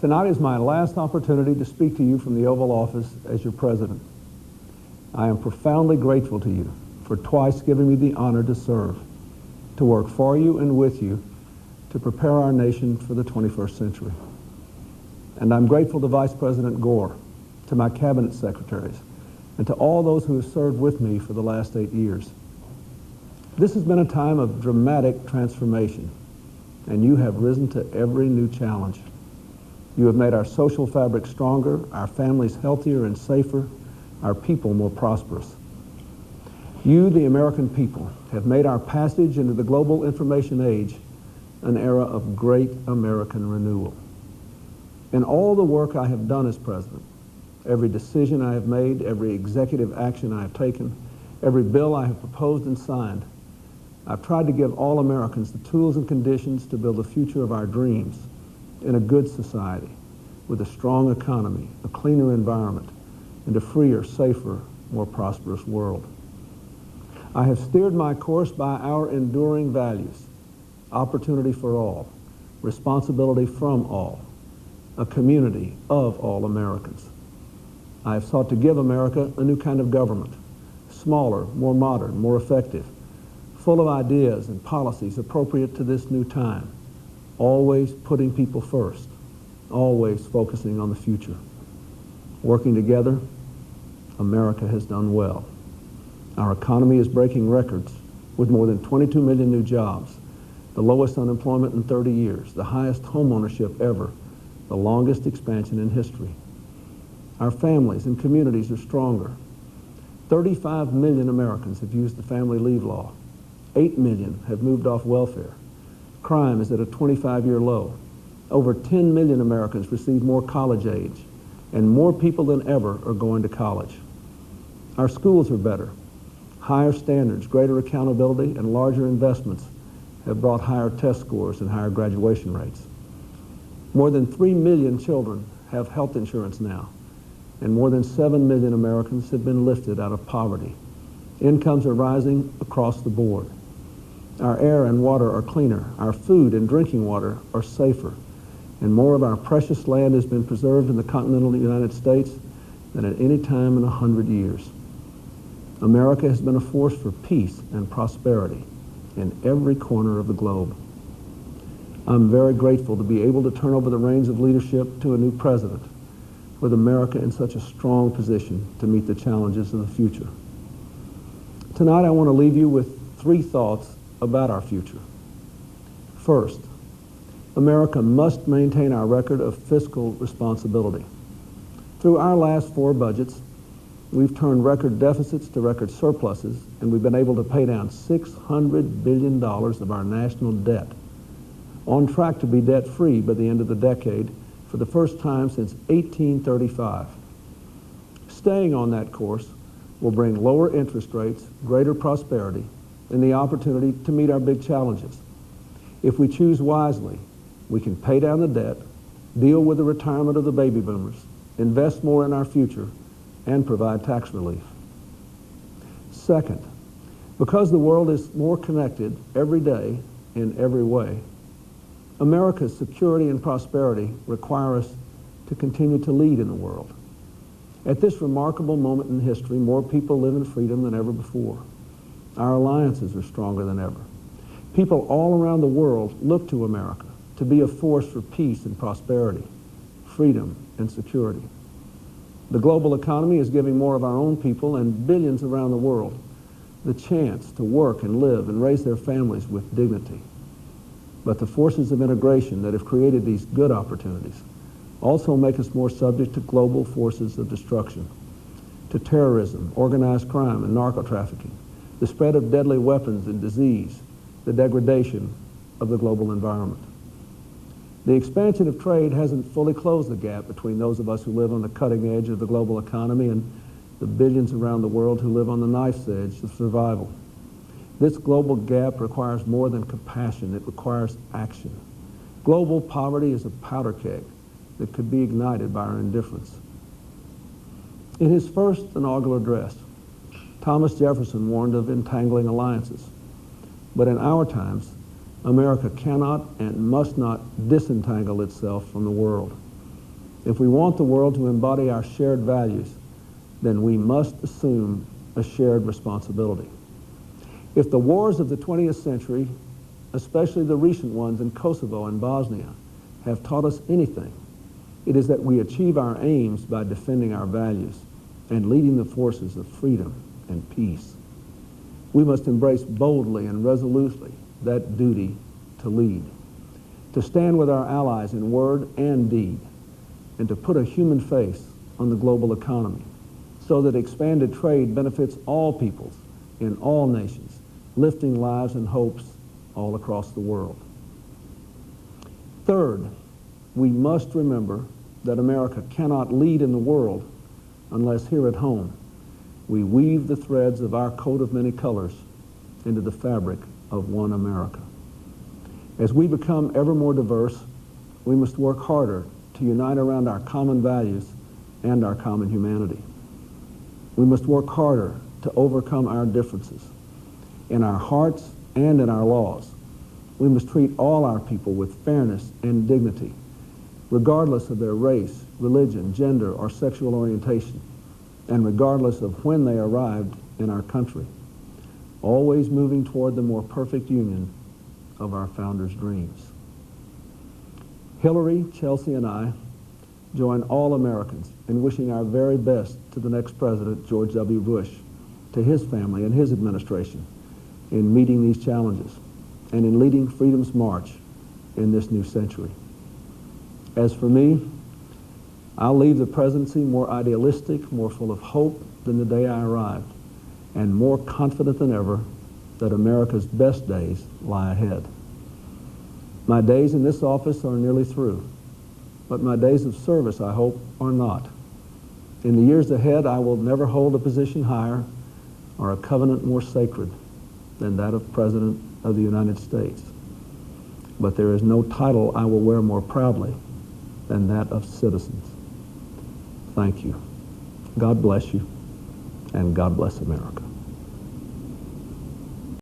Tonight is my last opportunity to speak to you from the Oval Office as your president. I am profoundly grateful to you for twice giving me the honor to serve, to work for you and with you to prepare our nation for the 21st century. And I'm grateful to Vice President Gore, to my cabinet secretaries, and to all those who have served with me for the last 8 years. This has been a time of dramatic transformation, and you have risen to every new challenge. You have made our social fabric stronger, our families healthier and safer, our people more prosperous. You, the American people, have made our passage into the global information age an era of great American renewal. In all the work I have done as president, every decision I have made, every executive action I have taken, every bill I have proposed and signed, I've tried to give all Americans the tools and conditions to build the future of our dreams in a good society, with a strong economy, a cleaner environment, and a freer, safer, more prosperous world. I have steered my course by our enduring values: opportunity for all, responsibility from all, a community of all Americans. I have sought to give America a new kind of government, smaller, more modern, more effective, full of ideas and policies appropriate to this new time, always putting people first, always focusing on the future. Working together, America has done well. Our economy is breaking records with more than 22 million new jobs, the lowest unemployment in 30 years, the highest home ownership ever, the longest expansion in history. Our families and communities are stronger. 35 million Americans have used the family leave law. 8 million have moved off welfare. Crime is at a 25-year low. Over 10 million Americans receive more college aid, and more people than ever are going to college. Our schools are better. Higher standards, greater accountability, and larger investments have brought higher test scores and higher graduation rates. More than 3 million children have health insurance now, and more than 7 million Americans have been lifted out of poverty. Incomes are rising across the board. Our air and water are cleaner. Our food and drinking water are safer. And more of our precious land has been preserved in the continental United States than at any time in 100 years. America has been a force for peace and prosperity in every corner of the globe. I'm very grateful to be able to turn over the reins of leadership to a new president, with America in such a strong position to meet the challenges of the future. Tonight I want to leave you with 3 thoughts about our future. First, America must maintain our record of fiscal responsibility. Through our last 4 budgets, we've turned record deficits to record surpluses, and we've been able to pay down $600 billion of our national debt, on track to be debt-free by the end of the decade for the first time since 1835. Staying on that course will bring lower interest rates, greater prosperity, and the opportunity to meet our big challenges. If we choose wisely, we can pay down the debt, deal with the retirement of the baby boomers, invest more in our future, and provide tax relief. Second, because the world is more connected every day in every way, America's security and prosperity require us to continue to lead in the world. At this remarkable moment in history, more people live in freedom than ever before. Our alliances are stronger than ever. People all around the world look to America to be a force for peace and prosperity, freedom and security. The global economy is giving more of our own people and billions around the world the chance to work and live and raise their families with dignity. But the forces of integration that have created these good opportunities also make us more subject to global forces of destruction, to terrorism, organized crime, and narco-trafficking, the spread of deadly weapons and disease, the degradation of the global environment. The expansion of trade hasn't fully closed the gap between those of us who live on the cutting edge of the global economy and the billions around the world who live on the knife's edge of survival. This global gap requires more than compassion. It requires action. Global poverty is a powder keg that could be ignited by our indifference. In his first inaugural address, Thomas Jefferson warned of entangling alliances. But in our times, America cannot and must not disentangle itself from the world. If we want the world to embody our shared values, then we must assume a shared responsibility. If the wars of the 20th century, especially the recent ones in Kosovo and Bosnia, have taught us anything, it is that we achieve our aims by defending our values and leading the forces of freedom and peace. We must embrace boldly and resolutely that duty to lead, to stand with our allies in word and deed, and to put a human face on the global economy so that expanded trade benefits all peoples in all nations, lifting lives and hopes all across the world. Third, we must remember that America cannot lead in the world unless here at home we weave the threads of our coat of many colors into the fabric of one America. As we become ever more diverse, we must work harder to unite around our common values and our common humanity. We must work harder to overcome our differences in our hearts and in our laws. We must treat all our people with fairness and dignity, regardless of their race, religion, gender, or sexual orientation, and regardless of when they arrived in our country, always moving toward the more perfect union of our founders' dreams. Hillary, Chelsea, and I join all Americans in wishing our very best to the next president, George W. Bush, to his family and his administration in meeting these challenges and in leading freedom's march in this new century. As for me, I'll leave the presidency more idealistic, more full of hope than the day I arrived, and more confident than ever that America's best days lie ahead. My days in this office are nearly through, but my days of service, I hope, are not. In the years ahead, I will never hold a position higher or a covenant more sacred than that of President of the United States. But there is no title I will wear more proudly than that of citizens. Thank you. God bless you, and God bless America.